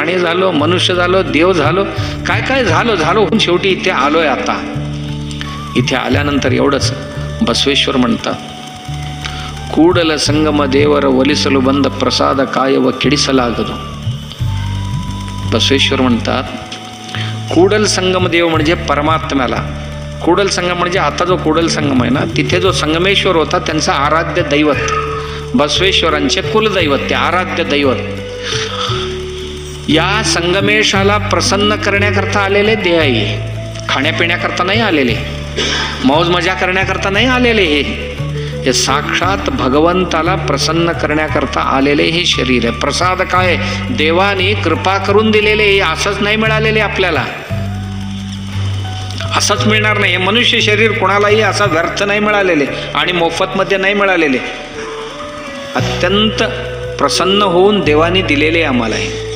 प्राणी झालो, मनुष्य झालो, देव झालो, काय काय झालो शेवटी इथे आलोय. आता इथे आल्यानंतर एवढंच बसवेश्वर म्हणतात, ಕೂಡಲ ಸಂಗಮ ದೇವರ ಒಲಿಸಲು ಬಂದ ಪ್ರಸಾದ ಕಾಯವ ಕೆಡಿಸಲಾಗದು. बसवेश्वर म्हणतात, कूडल संगम देव म्हणजे परमात्म्याला, कूडल संगम म्हणजे आता जो कूडल संगम आहे ना, तिथे जो संगमेश्वर होता त्यांचा आराध्य दैवत, बसवेश्वरांचे कुलदैवत, ते आराध्य दैवत, या संगमेशाला प्रसन्न करण्याकरता आलेले देव आहे. खाण्यापिण्याकरता नाही आलेले, मौज मजा करण्याकरता नाही आलेले, हे साक्षात भगवंताला प्रसन्न करण्याकरता आलेले हे शरीर आहे. प्रसाद काय, देवाने कृपा करून दिलेले, असंच नाही मिळालेले आपल्याला, असंच मिळणार नाही. हे मनुष्य शरीर कोणालाही असं व्यर्थ नाही मिळालेले आणि मोफतमध्ये नाही मिळालेले, अत्यंत प्रसन्न होऊन देवाने दिलेले आम्हाला आहे.